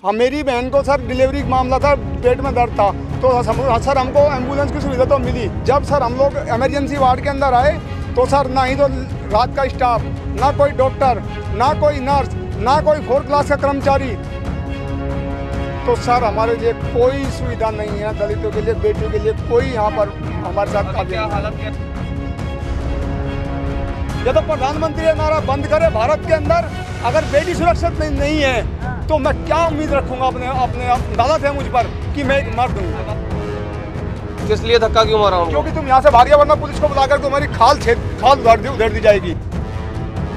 हम मेरी बहन को सर डिलीवरी का मामला था, पेट में दर्द था, तो सर हमको एम्बुलेंस की सुविधा तो मिली। जब सर हम लोग इमरजेंसी वार्ड के अंदर आए तो सर ना ही तो रात का स्टाफ, ना कोई डॉक्टर, ना कोई नर्स, ना कोई 4th क्लास का कर्मचारी, तो सर हमारे लिए कोई सुविधा नहीं है। दलितों के लिए, बेटियों के लिए कोई यहाँ पर हमारे साथ क्या हालत है। ये तो प्रधानमंत्री ये नारा बंद करे भारत के अंदर, अगर बेटी सुरक्षित नहीं है तो मैं क्या उम्मीद रखूंगा अपने दादा थे मुझ पर कि मैं एक मर्द हूँ। किस लिए धक्का क्यों मारा? क्योंकि तुम यहाँ से भाग गया, वरना पुलिस को बुलाकर तुम्हारी खाल उधेड़ दी जाएगी।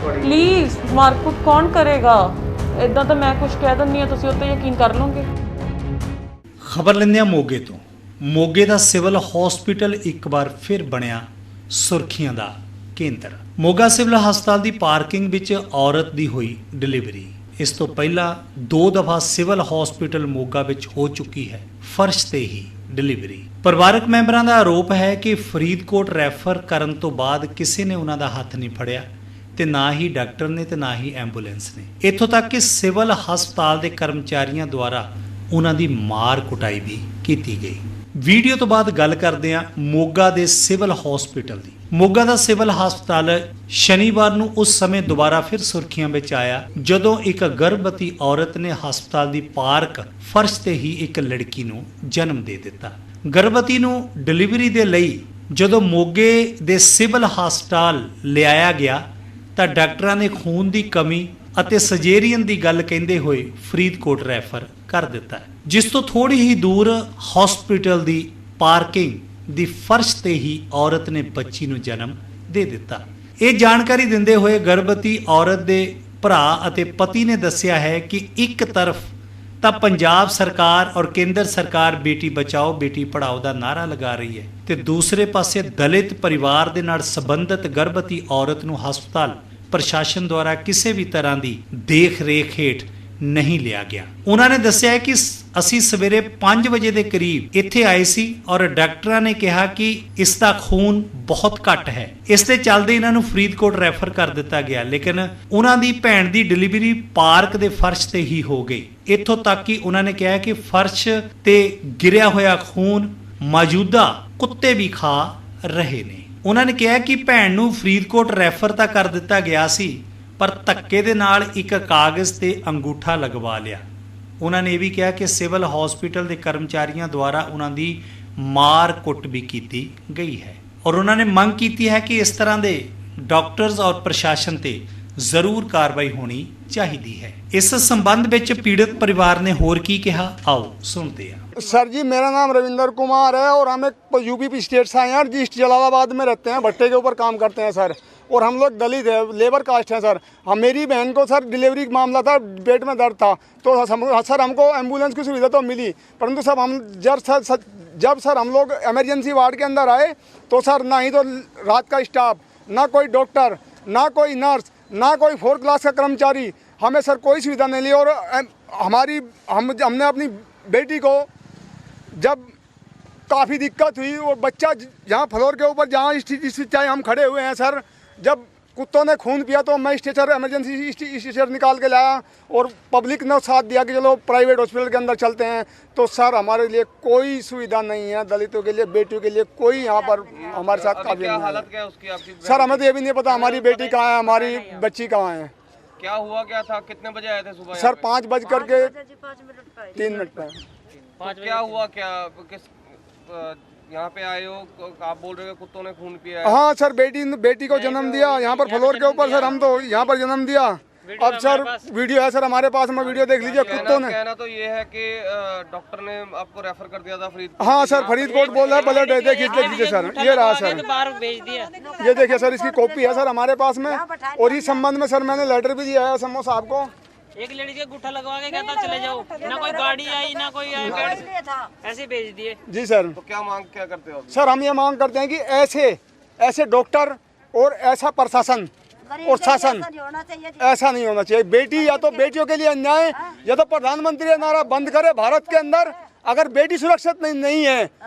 प्लीज मारकुट कौन करेगा? इदा तो मैं कुछ कह दिंदी हां, तुसीं उत्ते यकीन कर लोगे। खबर लेंदे मोगे तो मोगे ਦਾ ਸਿਵਲ ਹਸਪੀਟਲ ਇੱਕ ਵਾਰ ਫਿਰ ਬਣਿਆ ਸੁਰਖੀਆਂ ਦਾ ਕੇਂਦਰ। ਮੋਗਾ ਸਿਵਲ ਹਸਪਤਾਲ ਦੀ ਪਾਰਕਿੰਗ ਵਿੱਚ ਔਰਤ ਦੀ ਹੋਈ ਡਿਲੀਵਰੀ। ਇਸ ਤੋਂ ਪਹਿਲਾਂ 2 ਦਫਾ ਸਿਵਲ ਹਸਪੀਟਲ ਮੋਗਾ ਵਿੱਚ ਹੋ ਚੁੱਕੀ ਹੈ ਫਰਸ਼ ਤੇ ਹੀ ਡਿਲੀਵਰੀ। ਪਰਿਵਾਰਕ ਮੈਂਬਰਾਂ ਦਾ ਆਰੋਪ ਹੈ ਕਿ ਫਰੀਦਕੋਟ ਰੈਫਰ ਕਰਨ ਤੋਂ ਬਾਅਦ ਕਿਸੇ ਨੇ ਉਹਨਾਂ ਦਾ ਹੱਥ ਨਹੀਂ ਫੜਿਆ ਤੇ ਨਾ ਹੀ ਡਾਕਟਰ ਨੇ ਤੇ ਨਾ ਹੀ ਐਂਬੂਲੈਂਸ ਨੇ। ਇੱਥੋਂ ਤੱਕ ਕਿ ਸਿਵਲ ਹਸਪਤਾਲ ਦੇ ਕਰਮਚਾਰੀਆਂ ਦੁਆਰਾ ਉਹਨਾਂ ਦੀ ਮਾਰ ਕੁਟਾਈ ਵੀ ਕੀਤੀ ਗਈ। ਵੀਡੀਓ ਤੋਂ ਬਾਅਦ ਗੱਲ ਕਰਦੇ ਹਾਂ ਮੋਗਾ ਦੇ ਸਿਵਲ ਹਸਪੀਟਲ ਦੀ। ਮੋਗਾ ਦਾ ਸਿਵਲ ਹਸਪਤਾਲ ਸ਼ਨੀਵਾਰ ਨੂੰ ਉਸ ਸਮੇਂ ਦੁਬਾਰਾ ਫਿਰ ਸੁਰਖੀਆਂ ਵਿੱਚ ਆਇਆ ਜਦੋਂ ਇੱਕ ਗਰਭਵਤੀ ਔਰਤ ਨੇ ਹਸਪਤਾਲ ਦੀ ਪਾਰਕ ਫਰਸ਼ ਤੇ ਹੀ ਇੱਕ ਲੜਕੀ ਨੂੰ ਜਨਮ ਦੇ ਦਿੱਤਾ। ਗਰਭਵਤੀ ਨੂੰ ਡਿਲੀਵਰੀ ਦੇ ਲਈ ਜਦੋਂ ਮੋਗੇ ਦੇ ਸਿਵਲ ਹਸਪਤਾਲ ਲਿਆਇਆ ਗਿਆ ਤਾਂ ਡਾਕਟਰਾਂ ਨੇ ਖੂਨ ਦੀ ਕਮੀ ਅਤੇ ਸਜੇਰੀਅਨ ਦੀ ਗੱਲ ਕਹਿੰਦੇ ਹੋਏ ਫਰੀਦਕੋਟ ਰੈਫਰ ਕਰ ਦਿੱਤਾ, ਜਿਸ ਤੋਂ ਥੋੜੀ ਹੀ ਦੂਰ ਹਸਪੀਟਲ ਦੀ ਪਾਰਕਿੰਗ ਦੀ ਫਰਸ਼ ਤੇ ਹੀ ਔਰਤ ਨੇ ਬੱਚੀ ਨੂੰ ਜਨਮ ਦੇ ਦਿੱਤਾ। ਇਹ ਜਾਣਕਾਰੀ ਦਿੰਦੇ ਹੋਏ ਗਰਭਵਤੀ ਔਰਤ ਦੇ ਭਰਾ ਅਤੇ ਪਤੀ ਨੇ ਦੱਸਿਆ ਹੈ ਕਿ ਇੱਕ ਤਰਫ ਤਾਂ ਪੰਜਾਬ ਸਰਕਾਰ ਔਰ ਕੇਂਦਰ ਸਰਕਾਰ ਬੇਟੀ ਬਚਾਓ ਬੇਟੀ ਪੜਾਓ ਦਾ ਨਾਰਾ ਲਗਾ ਰਹੀ ਹੈ ਤੇ ਦੂਸਰੇ ਪਾਸੇ ਦਲਿਤ ਪਰਿਵਾਰ ਦੇ ਨਾਲ ਸੰਬੰਧਿਤ ਗਰਭਵਤੀ ਔਰਤ ਨੂੰ ਹਸਪਤਾਲ ਪ੍ਰਸ਼ਾਸਨ ਦੁਆਰਾ ਕਿਸੇ ਵੀ ਤਰ੍ਹਾਂ ਦੀ ਦੇਖ ਰੇਖ ਹੇਠ ਨਹੀਂ ਲਿਆ ਗਿਆ। ਉਹਨਾਂ ਨੇ ਦੱਸਿਆ ਕਿ ਅਸੀਂ ਸਵੇਰੇ 5 ਵਜੇ ਦੇ ਕਰੀਬ ਇੱਥੇ ਆਏ ਸੀ ਔਰ ਡਾਕਟਰਾਂ ਨੇ ਕਿਹਾ ਕਿ ਇਸ ਦਾ ਖੂਨ ਬਹੁਤ ਘੱਟ ਹੈ, ਇਸ ਦੇ ਚੱਲਦੇ ਇਹਨਾਂ ਨੂੰ ਫਰੀਦਕੋਟ ਰੈਫਰ ਕਰ ਦਿੱਤਾ ਗਿਆ। ਲੇਕਿਨ ਉਹਨਾਂ ਦੀ ਭੈਣ ਦੀ ਡਿਲੀਵਰੀ ਪਾਰਕ ਦੇ ਫਰਸ਼ ਤੇ ਹੀ ਹੋ ਗਈ। ਇੱਥੋਂ ਤੱਕ ਕਿ ਉਹਨਾਂ ਨੇ ਕਿਹਾ ਕਿ ਫਰਸ਼ ਤੇ ਗਿਰਿਆ ਹੋਇਆ ਖੂਨ ਮੌਜੂਦਾ ਕੁੱਤੇ ਵੀ ਖਾ ਰਹੇ ਨੇ। ਉਹਨਾਂ ਨੇ ਕਿਹਾ ਕਿ ਭੈਣ ਨੂੰ ਫਰੀਦਕੋਟ ਰੈਫਰ ਤਾਂ ਕਰ ਦਿੱਤਾ ਗਿਆ ਸੀ ਪਰ ਧੱਕੇ ਦੇ ਨਾਲ ਇੱਕ ਕਾਗਜ਼ ਤੇ ਅੰਗੂਠਾ ਲਗਵਾ ਲਿਆ। ਉਹਨਾਂ ਨੇ ਇਹ ਵੀ ਕਿਹਾ ਕਿ ਸਿਵਲ ਹਸਪੀਟਲ ਦੇ ਕਰਮਚਾਰੀਆਂ ਦੁਆਰਾ ਉਹਨਾਂ ਦੀ ਮਾਰ ਕੁੱਟ ਵੀ ਕੀਤੀ ਗਈ ਹੈ ਔਰ ਉਹਨਾਂ ਨੇ ਮੰਗ ਕੀਤੀ ਹੈ ਕਿ ਇਸ ਤਰ੍ਹਾਂ ਦੇ ਡਾਕਟਰਸ ਔਰ ਪ੍ਰਸ਼ਾਸਨ ਤੇ ਜ਼ਰੂਰ ਕਾਰਵਾਈ ਹੋਣੀ ਚਾਹੀਦੀ ਹੈ। ਇਸ ਸੰਬੰਧ ਵਿੱਚ ਪੀੜਤ ਪਰਿਵਾਰ ਨੇ ਹੋਰ ਕੀ ਕਿਹਾ, ਆਓ ਸੁਣਦੇ ਹਾਂ। सर जी मेरा नाम रविंदर कुमार है और हम एक यूपी स्टेट से आए हैं और जी जलालाबाद में रहते हैं, भट्टे के ऊपर काम करते हैं सर। और हम लोग दलित है, लेबर कास्ट है सर। हम मेरी बहन को सर डिलीवरी का मामला था, पेट में दर्द था, तो सर हमको एम्बुलेंस की सुविधा तो मिली, परंतु सब हम जब सर हम लोग इमरजेंसी वार्ड के अंदर आए तो सर ना ही तो रात का स्टाफ, ना कोई डॉक्टर, ना कोई नर्स, ना कोई 4th क्लास का कर्मचारी, हमें सर कोई सुविधा नहीं ली। और हमने अपनी बेटी को जब काफ़ी दिक्कत हुई और बच्चा यहाँ फ्लोर के ऊपर जहाँ चाहे हम खड़े हुए हैं सर, जब कुत्तों ने खून पिया तो मैं स्ट्रेचर इमरजेंसी स्ट्रेचर निकाल के लाया और पब्लिक ने साथ दिया कि चलो प्राइवेट हॉस्पिटल के अंदर चलते हैं। तो सर हमारे लिए कोई सुविधा नहीं है, दलितों के लिए, बेटियों के लिए कोई यहाँ पर हमारे साथ काबिल नहीं है। हालत क्या है उसकी आपकी? सर हमें तो ये भी नहीं पता हमारी बेटी कहाँ है, हमारी बच्ची कहाँ है। क्या हुआ क्या था? कितने बजे आए थे सुबह? सर 5 बज करके 3 मिनट पर। तो क्या हुआ, क्या किस यहाँ पे आए हो? आप बोल रहे हो कुत्तों ने खून पिया है? हाँ सर, बेटी को जन्म दिया यहाँ पर फ्लोर के ऊपर सर, हम तो यहाँ पर जन्म दिया। अब सर वीडियो है सर हमारे पास, में वीडियो देख लीजिए। कुत्तों ने कहना तो ये है कि डॉक्टर ने आपको रेफर कर दिया था फरीदकोट। हाँ सर फरीदकोट बोल रहा है, ब्लड है, देख लीजिए सर, ये रहा सर, ये देखिए सर, इसकी कॉपी है सर हमारे पास में। और इस संबंध में सर मैंने लेटर भी दिया है समो साहब को। एक लड़की के गुट्ठा लगवा के कहता चले जाओ, ना कोई गाड़ी आई ना कोई ऐसे भेज दिए। जी सर। तो क्या मांग क्या करते हो? सर हम ये मांग करते हैं कि ऐसे डॉक्टर और ऐसा प्रशासन और शासन ऐसा नहीं होना चाहिए। बेटी या तो बेटियों के लिए अन्याय, या तो प्रधानमंत्री ये नारा बंद करे भारत के अंदर, अगर बेटी सुरक्षित नहीं है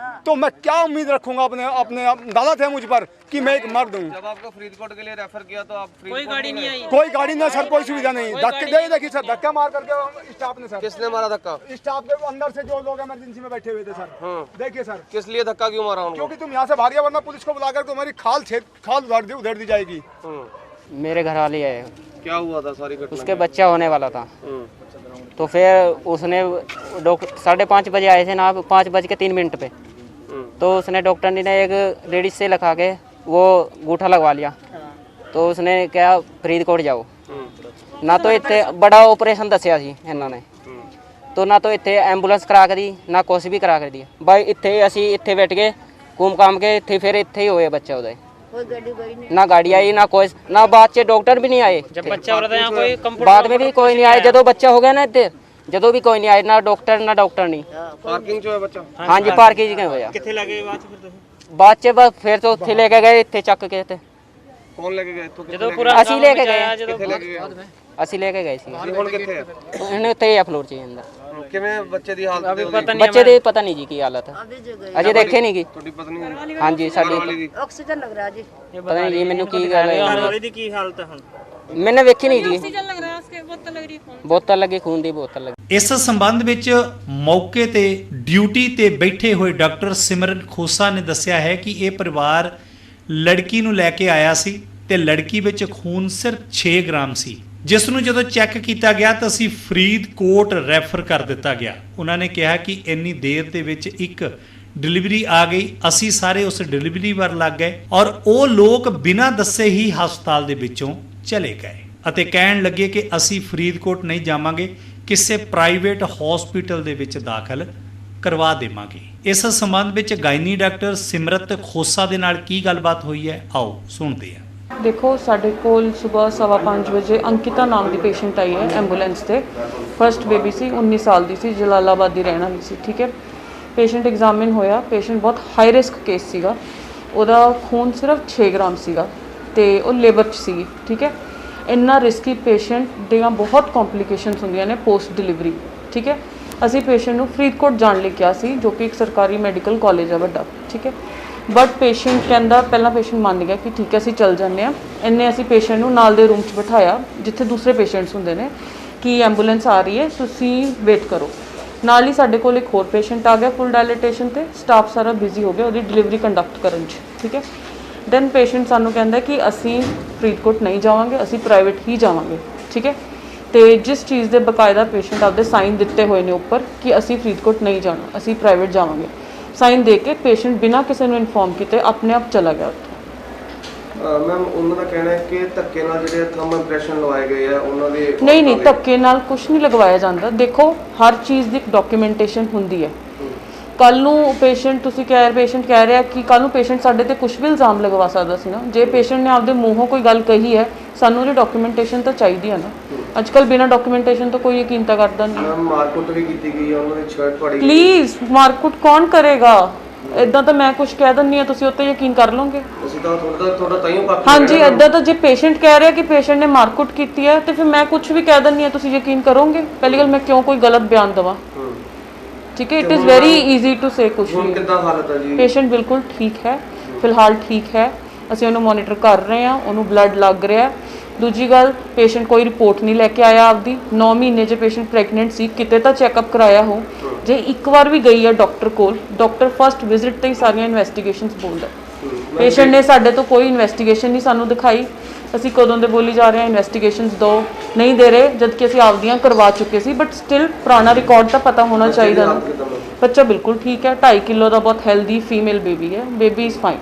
तो मैं क्या उम्मीद रखूंगा अपने अपने दादा थे मुझ पर कि मैं एक मर्द हूँ। जब आपको फरीदकोट के लिए रेफर किया तो आप कोई गाड़ी नहीं आई। कोई गाड़ी नहीं सर, कोई सुविधा नहीं। धक्के देखिए सर, धक्का मार करके स्टाफ ने सर, किसने मारा धक्का? स्टाफ के अंदर से जो लोग इमरजेंसी में बैठे हुए थे सर। देखिए सर, किस लिए धक्का क्यों मारा उनको? क्योंकि तुम यहाँ से भाग गया, वरना पुलिस को बुलाकर तुम्हारी खाल उधेड़ दी जाएगी। मेरे घर वाली है, क्या हुआ था सारी घटना? उसके बच्चा होने वाला था। तो फिर उसने 5:30 बजे आए थे ना, 5:03 पे। तो उसने डॉक्टर ने एक लेडीज से लिखा के वो अंगूठा लगवा लिया। तो उसने क्या फरीदकोट जाओ ना, तो इतने बड़ा ऑपरेशन दसिया सी इन्होंने, तो ना तो इतने एंबूलेंस करा के दी ना कुछ भी करा के दी। भाई इतने असी इतने बैठ गए घूम घाम के इतने, फिर इतने ही होए बच्चा उदय। ना गाड़ी आई ना कोई, ना बाद च डॉक्टर भी नहीं आए। जब बच्चा हो रहा था यहाँ कोई कंप्यूटर बाद में भी कोई नहीं आए। जो बच्चा हो गया ना इतने, जो भी कोई नहीं आए, ना डॉक्टर नहीं। पार्किंग जो है बच्चा? हाँ जी, पार्किंग होया। कितने लगे बाद च बस फिर तो उत्थे लेके गए, इतने चक के ते कौन लेके गए? तो ਜਦੋਂ ਪੂਰਾ ਅਸੀਂ ਲੈ ਕੇ ਗਏ। किथे लेके गए? ਅਸੀਂ ਲੈ ਕੇ ਗਏ ਸੀ। ਹੁਣ ਕਿੱਥੇ ਹੈ? ਇਹਨੇ ਉੱਤੇ ਹੀ ਆ ਫਲੋਰ 'ਚ ਹੀ ਅੰਦਰ। ਕਿਵੇਂ ਬੱਚੇ ਦੀ ਹਾਲਤ ਤੇ? ਪਤਾ ਨਹੀਂ ਬੱਚੇ ਦੇ ਪਤਾ ਨਹੀਂ ਜੀ ਕੀ ਹਾਲਤ ਹੈ, ਅਜੇ ਦੇਖੇ ਨਹੀਂ ਗੀ। ਤੁਹਾਡੀ ਪਤਨੀ ਹਾਂਜੀ ਸਾਡੀ ऑक्सीजन लग रहा है जी। ਪਤਾ ਨਹੀਂ ਜੀ ਮੈਨੂੰ ਕੀ ਗੱਲ ਹੈ, ਵਾਲੀ ਦੀ ਕੀ ਹਾਲਤ ਹੈ ਹੁਣ? ਮੈਨੇ ਵੇਖੀ ਨਹੀਂ ਜੀ। ऑक्सीजन लग रहा है, उसके बोतल लग रही है, ਬੋਤਲ ਲੱਗੀ, ਖੂਨ ਦੀ ਬੋਤਲ ਲੱਗੀ। ਇਸ ਸੰਬੰਧ ਵਿੱਚ ਮੌਕੇ ਤੇ ਡਿਊਟੀ ਤੇ ਬੈਠੇ ਹੋਏ ਡਾਕਟਰ ਸਿਮਰਨ ਖੋਸਾ ਨੇ ਦੱਸਿਆ ਹੈ ਕਿ ਇਹ ਪਰਿਵਾਰ ਲੜਕੀ ਨੂੰ ਲੈ ਕੇ ਆਇਆ ਸੀ ਤੇ ਲੜਕੀ ਵਿੱਚ ਖੂਨ ਸਿਰਫ 6 ਗ੍ਰਾਮ ਸੀ, ਜਿਸ ਨੂੰ ਜਦੋਂ ਚੈੱਕ ਕੀਤਾ ਗਿਆ ਤਾਂ ਅਸੀਂ ਫਰੀਦਕੋਟ ਰੈਫਰ ਕਰ ਦਿੱਤਾ ਗਿਆ। ਉਹਨਾਂ ਨੇ ਕਿਹਾ ਕਿ ਇੰਨੀ ਦੇਰ ਦੇ ਵਿੱਚ ਇੱਕ ਡਿਲੀਵਰੀ ਆ ਗਈ, ਅਸੀਂ ਸਾਰੇ ਉਸ ਡਿਲੀਵਰੀ ਵੱਲ ਲੱਗ ਗਏ ਔਰ ਉਹ ਲੋਕ ਬਿਨਾਂ ਦੱਸੇ ਹੀ ਹਸਪਤਾਲ ਦੇ ਵਿੱਚੋਂ ਚਲੇ ਗਏ ਅਤੇ ਕਹਿਣ ਲੱਗੇ ਕਿ ਅਸੀਂ ਫਰੀਦਕੋਟ ਨਹੀਂ ਜਾਵਾਂਗੇ, ਕਿਸੇ ਪ੍ਰਾਈਵੇਟ ਹਸਪੀਟਲ ਦੇ ਵਿੱਚ ਦਾਖਲ ਕਰਵਾ ਦੇਵਾਂਗੇ। ਇਸ ਸੰਬੰਧ ਵਿੱਚ ਗਾਇਨੀ ਡਾਕਟਰ ਸਿਮਰਤ ਖੋਸਾ ਦੇ ਨਾਲ ਕੀ ਗੱਲਬਾਤ ਹੋਈ ਹੈ, ਆਓ ਸੁਣਦੇ ਹਾਂ। देखो साढ़े कोल सुबह 5:15 बजे अंकिता नाम की पेशेंट आई है एंबूलेंस से। फर्स्ट बेबी सी 19 साल की सी, जलालाबाद की रहने वाली सी। ठीक है, पेशेंट एग्जामिन होया, पेशेंट बहुत हाई रिस्क केस सीगा, ਉਹਦਾ खून सिर्फ 6 ग्राम ਸੀਗਾ ਤੇ ਉਹ ਲੇਬਰ 'ਚ ਸੀ। ठीक है, ਇੰਨਾ ਰਿਸਕੀ ਪੇਸ਼ੈਂਟ ਦੀਆਂ ਬਹੁਤ ਕੰਪਲਿਕੇਸ਼ਨਸ ਹੁੰਦੀਆਂ ਨੇ ਪੋਸਟ ਡਿਲੀਵਰੀ। ਠੀਕ ਹੈ, ਅਸੀਂ ਪੇਸ਼ੈਂਟ ਨੂੰ ਫਰੀਦਕੋਟ ਜਾਣ ਲਈ ਕਿਹਾ ਸੀ, ਜੋ ਕਿ ਇੱਕ ਸਰਕਾਰੀ ਮੈਡੀਕਲ ਕਾਲਜ ਹੈ ਵੱਡਾ। ਠੀਕ ਹੈ, ਬਟ ਪੇਸ਼ੈਂਟ ਕਹਿੰਦਾ, ਪਹਿਲਾਂ ਪੇਸ਼ੈਂਟ ਮੰਨ ਗਿਆ ਕਿ ਠੀਕ ਹੈ ਅਸੀਂ ਚੱਲ ਜਾਂਦੇ ਹਾਂ। ਇੰਨੇ ਅਸੀਂ ਪੇਸ਼ੈਂਟ ਨੂੰ ਨਾਲ ਦੇ ਰੂਮ 'ਚ ਬਿਠਾਇਆ ਜਿੱਥੇ ਦੂਸਰੇ ਪੇਸ਼ੈਂਟਸ ਹੁੰਦੇ ਨੇ ਕਿ ਐਂਬੂਲੈਂਸ ਆ ਰਹੀ ਹੈ, ਤੁਸੀਂ ਵੇਟ ਕਰੋ। ਨਾਲ ਹੀ ਸਾਡੇ ਕੋਲ ਇੱਕ ਹੋਰ ਪੇਸ਼ੈਂਟ ਆ ਗਿਆ ਫੁੱਲ ਡਾਇਲੇਟੇਸ਼ਨ ਤੇ, ਸਟਾਫ ਸਾਰਾ ਬਿਜ਼ੀ ਹੋ ਗਿਆ ਉਹਦੀ ਡਿਲੀਵਰੀ ਕੰਡਕਟ ਕਰਨ 'ਚ। ਠੀਕ ਹੈ, ਦੈਨ ਪੇਸ਼ੈਂਟ ਸਾਨੂੰ ਕਹਿੰਦਾ ਕਿ ਅਸੀਂ ਫਰੀਦਕੋਟ ਨਹੀਂ ਜਾਵਾਂਗੇ, ਅਸੀਂ ਪ੍ਰਾਈਵੇਟ ਹੀ ਜਾਵਾਂਗੇ। ਠੀਕ ਹੈ, ਤੇ ਜਿਸ ਚੀਜ਼ ਦੇ ਬਕਾਇਦਾ ਪੇਸ਼ੈਂਟ ਆਪਦੇ ਸਾਈਨ ਦਿੱਤੇ ਹੋਏ ਨੇ ਉੱਪਰ ਕਿ ਅਸੀਂ ਫਰੀਦਕੋਟ ਨਹੀਂ ਜਾਣਾ, ਅਸੀਂ ਪ੍ਰਾਈਵੇਟ ਜਾਵਾਂਗੇ, ਸਾਈਨ ਦੇ ਕੇ ਪੇਸ਼ੈਂਟ ਬਿਨਾਂ ਕਿਸੇ ਨੂੰ ਇਨਫੋਰਮ ਕੀਤੇ ਆਪਣੇ ਆਪ ਚਲਾ ਗਿਆ ਉੱਥੇ। ਮੈਮ ਉਹਨਾਂ ਦਾ ਕਹਿਣਾ ਹੈ ਕਿ ਧੱਕੇ ਨਾਲ ਜਿਹੜੇ ਥੰਬ ਇੰਪ੍ਰੈਸ਼ਨ ਲਵਾਏ ਗਏ ਆ ਉਹਨਾਂ ਦੇ ਨਹੀਂ ਧੱਕੇ ਨਾਲ ਕੁਝ ਨਹੀਂ ਲਗਵਾਇਆ ਜਾਂਦਾ। ਦੇਖੋ ਹਰ ਚੀਜ਼ ਦੀ ਡਾਕੂਮੈਂਟੇਸ਼ਨ ਹੁੰਦੀ ਹੈ। ਕੱਲ ਨੂੰ ਪੇਸ਼ੈਂਟ ਪੇਸ਼ੈਂਟ ਕਹਿ ਰਿਹਾ ਕਿ ਕੱਲ ਨੂੰ ਪੇਸ਼ੈਂਟ ਸਾਡੇ ਤੇ ਕੁਝ ਵੀ ਇਲਜ਼ਾਮ ਲਗਵਾ ਸਕਦਾ ਸੀ ਨਾ। ਜੇ ਪੇਸ਼ੈਂਟ ਨੇ ਆਪਦੇ ਮੂੰਹੋਂ ਕੋਈ ਗੱਲ ਕਹੀ ਹੈ, ਸਾਨੂੰ ਉਹਦੀ ਡਾਕੂਮੈਂਟੇਸ਼ਨ ਤਾਂ ਚਾਹੀਦੀ ਹੈ ਨਾ। ਅੱਜ ਕੱਲ ਬਿਨਾਂ ਡਾਕੂਮੈਂਟੇਸ਼ਨ ਤੋਂ ਕੋਈ ਯਕੀਨ ਤਾਂ ਕਰਦਾ ਨਹੀਂ। ਮੈਮ ਮਾਰਕੁੱਟ ਵੀ ਕੀਤੀ ਗਈ ਹੈ, ਉਹਨਾਂ ਦੀ ਸ਼ਰਟ ਫੜੀ ਗਈ। ਪਲੀਜ਼ ਮਾਰਕੁੱਟ ਕੌਣ ਕਰੇਗਾ? ਇਦਾਂ ਤਾਂ ਮੈਂ ਕੁਝ ਕਹਿ ਦਿੰਦੀ ਹਾਂ, ਤੁਸੀਂ ਉੱਤੇ ਯਕੀਨ ਕਰ ਲਓਗੇ। ਅਸੀਂ ਤਾਂ ਤੁਹਾਡਾ ਤਾਈਓ ਪੱਖ ਹਾਂਜੀ, ਇਦਾਂ ਤਾਂ ਜੇ ਪੇਸ਼ੈਂਟ ਕਹਿ ਰਿਹਾ ਕਿ ਪੇਸ਼ੈਂਟ ਨੇ ਮਾਰਕੁੱਟ ਕੀਤੀ ਹੈ ਤੇ ਫਿਰ ਮੈਂ ਕੁਝ ਵੀ ਕਹਿ ਦਿੰਦੀ ਹਾਂ, ਤੁਸੀਂ ਯਕੀਨ ਕਰੋਗੇ? ਪਹਿਲੀ ਗੱਲ, ਮੈਂ ਕਿਉਂ ਕੋਈ ਗਲਤ ਬਿਆਨ ਦੇਵਾਂ? ਠੀਕ ਹੈ, it is very easy to say ਕੁਝ ਹੁਣ ਵੀ। ਕਿੱਦਾਂ ਹਾਲਤ ਹੈ ਜੀ? ਪੇਸ਼ੈਂਟ ਬਿਲਕੁਲ ਠੀਕ ਹੈ, ਫਿਲਹਾਲ ਠੀਕ ਹੈ। ਅਸੀਂ ਉਹਨੂੰ ਮੋਨੀਟਰ ਕਰ ਰਹੇ ਹਾਂ, ਉਹਨੂੰ ਬਲੱਡ ਲੱਗ ਰਿਹਾ। ਦੂਜੀ ਗੱਲ, ਪੇਸ਼ੈਂਟ ਕੋਈ ਰਿਪੋਰਟ ਨਹੀਂ ਲੈ ਕੇ ਆਇਆ ਆਪਦੀ। 9 ਮਹੀਨੇ 'ਚ ਪੇਸ਼ੈਂਟ ਪ੍ਰੈਗਨੈਂਟ ਸੀ, ਕਿਤੇ ਤਾਂ ਚੈੱਕਅਪ ਕਰਾਇਆ ਹੋ। ਜੇ ਇੱਕ ਵਾਰ ਵੀ ਗਈ ਹੈ ਡਾਕਟਰ ਕੋਲ, ਡਾਕਟਰ ਫਸਟ ਵਿਜ਼ਿਟ ਤੇ ਹੀ ਸਾਰੀਆਂ ਇਨਵੈਸਟੀਗੇਸ਼ਨਸ ਬੋਲਦਾ। ਪੇਸ਼ੈਂਟ ਨੇ ਸਾਡੇ ਤੋਂ ਕੋਈ ਇਨਵੈਸਟੀਗੇਸ਼ਨ ਨਹੀਂ ਸਾਨੂੰ ਦਿਖਾਈ। ਅਸੀਂ ਕਦੋਂ ਦੇ ਬੋਲੀ ਜਾ ਰਹੇ ਹਾਂ ਇਨਵੈਸਟੀਗੇਸ਼ਨਸ ਦਿਓ, ਨਹੀਂ ਦੇ ਰਹੇ, ਜਦ ਕਿ ਅਸੀਂ ਆਪਦੀਆਂ ਕਰਵਾ ਚੁੱਕੇ ਸੀ। ਬਟ ਸਟਿਲ ਪੁਰਾਣਾ ਰਿਕਾਰਡ ਤਾਂ ਪਤਾ ਹੋਣਾ ਚਾਹੀਦਾ ਨਾ। ਬੱਚਾ ਬਿਲਕੁਲ ਠੀਕ ਹੈ, 2.5 ਕਿਲੋ ਦਾ ਬਹੁਤ ਹੈਲਦੀ ਫੀਮੇਲ ਬੇਬੀ ਹੈ, ਬੇਬੀ ਇਜ਼ ਫਾਈਨ।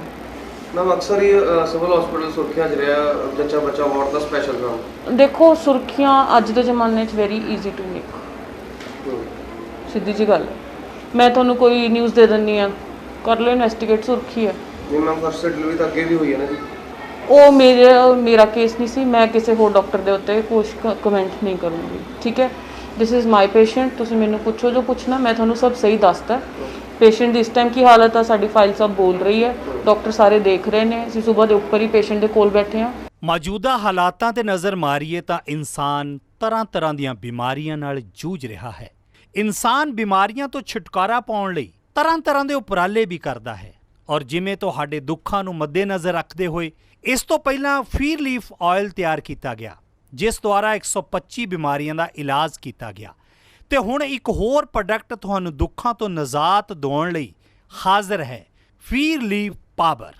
ਮੈਮ ਅਕਸਰ ਹੀ ਸਿਵਲ ਹਸਪੀਟਲ ਸੁਰੱਖਿਆ 'ਚ ਰਿਹਾ ਜੱਚਾ ਬੱਚਾ ਵਾਰਡ ਦਾ ਸਪੈਸ਼ਲ ਕੰਮ। ਦੇਖੋ ਸੁਰੱਖਿਆ ਅੱਜ ਦੇ ਜ਼ਮਾਨੇ 'ਚ ਵੈਰੀ ਈਜ਼ੀ ਟੂ ਮੇਕ, ਸਿੱਧੀ ਜੀ ਗੱਲ ਹੈ। ਮੈਂ ਤੁਹਾਨੂੰ ਕੋਈ ਨਿਊਜ਼ ਦੇ ਦਿੰਦੀ ਹਾਂ, ਕਰ ਲਓ ਇਨਵੈਸਟੀਗੇਟ, ਸੁਰੱਖੀ ਹੈ। ਨਹੀਂ ਮੈਮ ਫਸਟ ਡਿਲੀਵਰੀ ਤਾਂ ਅੱਗੇ ਵੀ ਹੋਈ ਹੈ ਨਾ ਜੀ। ਉਹ ਮੇਰਾ ਕੇਸ ਨਹੀਂ ਸੀ, ਮੈਂ ਕਿਸੇ ਹੋਰ ਡਾਕਟਰ ਦੇ ਉੱਤੇ ਕੁਝ ਕਮੈਂਟ ਨਹੀਂ ਕਰੂੰਗੀ। ਠੀਕ ਹੈ, ਦਿਸ ਇਜ਼ ਮਾਈ ਪੇਸ਼ੈਂਟ, ਤੁਸੀਂ ਮੈਨੂੰ ਪੁੱਛੋ ਜੋ ਪੁੱਛਣਾ, ਮੈਂ ਤੁਹਾਨੂੰ ਸਭ ਸਹੀ ਦੱਸਦਾ। ਪੇਸ਼ੈਂਟ ਦੀ ਇਸ ਟਾਈਮ ਕੀ ਹਾਲਤ ਆ, ਸਾਡੀ ਫਾਈਲ ਸਭ ਬੋਲ ਰਹੀ ਹੈ, ਡਾਕਟਰ ਸਾਰੇ ਦੇਖ ਰਹੇ ਨੇ। ਅਸੀਂ ਸਵੇਰ ਦੇ ਉੱਪਰ ਹੀ ਪੇਸ਼ੈਂਟ ਦੇ ਕੋਲ ਬੈਠੇ ਹਾਂ। ਮੌਜੂਦਾ ਹਾਲਾਤਾਂ ਤੇ ਨਜ਼ਰ ਮਾਰੀਏ ਤਾਂ ਇਨਸਾਨ ਤਰ੍ਹਾਂ-ਤਰ੍ਹਾਂ ਦੀਆਂ ਬਿਮਾਰੀਆਂ ਨਾਲ ਜੂਝ ਰਿਹਾ ਹੈ। ਇਨਸਾਨ ਬਿਮਾਰੀਆਂ ਤੋਂ ਛੁਟਕਾਰਾ ਪਾਉਣ ਲਈ ਤਰ੍ਹਾਂ ਦੇ ਉਪਰਾਲੇ ਵੀ ਕਰਦਾ ਹੈ। ਔਰ ਜਿਵੇਂ ਤੁਹਾਡੇ ਦੁੱਖਾਂ ਨੂੰ ਮੱਦੇਨਜ਼ਰ ਰੱਖਦੇ ਹੋਏ ਇਸ ਤੋਂ ਪਹਿਲਾਂ ਫੀਰ ਲੀਫ ਆਇਲ ਤਿਆਰ ਕੀਤਾ ਗਿਆ, ਜਿਸ ਦੁਆਰਾ 125 ਬਿਮਾਰੀਆਂ ਦਾ ਇਲਾਜ ਕੀਤਾ ਗਿਆ। ਤੇ ਹੁਣ ਇੱਕ ਹੋਰ ਪ੍ਰੋਡਕਟ ਤੁਹਾਨੂੰ ਦੁੱਖਾਂ ਤੋਂ ਨਿਜਾਤ ਦਿਵਾਉਣ ਲਈ ਹਾਜ਼ਰ ਹੈ, ਫੀਰ ਲੀਫ ਪਾਵਰ,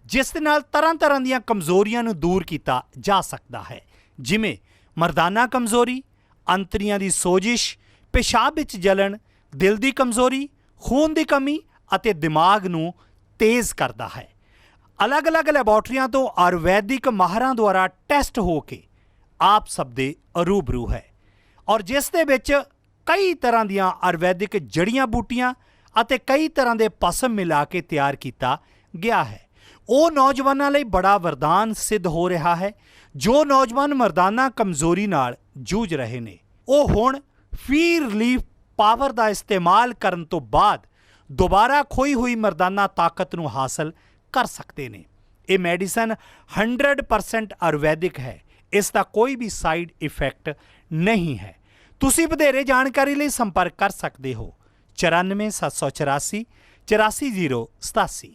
ਜਿਸ ਦੇ ਨਾਲ ਤਰ੍ਹਾਂ ਦੀਆਂ ਕਮਜ਼ੋਰੀਆਂ ਨੂੰ ਦੂਰ ਕੀਤਾ ਜਾ ਸਕਦਾ ਹੈ, ਜਿਵੇਂ ਮਰਦਾਨਾ ਕਮਜ਼ੋਰੀ, ਅੰਤੜੀਆਂ ਦੀ ਸੋਜਿਸ਼, ਪਿਸ਼ਾਬ ਵਿੱਚ ਜਲਣ, ਦਿਲ ਦੀ ਕਮਜ਼ੋਰੀ, ਖੂਨ ਦੀ ਕਮੀ ਅਤੇ ਦਿਮਾਗ ਨੂੰ ਤੇਜ਼ ਕਰਦਾ ਹੈ। ਅਲੱਗ-ਅਲੱਗ ਲੈਬੋਰਟਰੀਆਂ ਤੋਂ ਆਯੁਰਵੈਦਿਕ ਮਾਹਰਾਂ ਦੁਆਰਾ ਟੈਸਟ ਹੋ ਕੇ ਆਪ ਸਭ ਦੇ ਰੂਬਰੂ ਹੈ, ਔਰ ਜਿਸ ਦੇ ਵਿੱਚ ਕਈ ਤਰ੍ਹਾਂ ਦੀਆਂ ਆਯੁਰਵੈਦਿਕ ਜੜੀਆਂ ਬੂਟੀਆਂ ਅਤੇ ਕਈ ਤਰ੍ਹਾਂ ਦੇ ਭਸਮ ਮਿਲਾ ਕੇ ਤਿਆਰ ਕੀਤਾ ਗਿਆ ਹੈ। ਉਹ ਨੌਜਵਾਨਾਂ ਲਈ ਬੜਾ ਵਰਦਾਨ ਸਿੱਧ ਹੋ ਰਿਹਾ ਹੈ ਜੋ ਨੌਜਵਾਨ ਮਰਦਾਨਾ ਕਮਜ਼ੋਰੀ ਨਾਲ ਜੂਝ ਰਹੇ ਨੇ। ਉਹ ਹੁਣ ਫੀਰ ਲੀਫ ਪਾਵਰ ਦਾ ਇਸਤੇਮਾਲ ਕਰਨ ਤੋਂ ਬਾਅਦ ਦੁਬਾਰਾ ਖੋਈ ਹੋਈ ਮਰਦਾਨਾ ਤਾਕਤ ਨੂੰ ਹਾਸਲ ਕਰ ਸਕਦੇ ਨੇ। ਇਹ ਮੈਡੀਸਨ 100% ਆਯੁਰਵੈਦਿਕ ਹੈ, ਇਸ ਦਾ ਕੋਈ ਵੀ ਸਾਈਡ ਇਫੈਕਟ ਨਹੀਂ ਹੈ। ਤੁਸੀਂ ਵਧੇਰੇ ਜਾਣਕਾਰੀ ਲਈ ਸੰਪਰਕ ਕਰ ਸਕਦੇ ਹੋ 94 784 84087।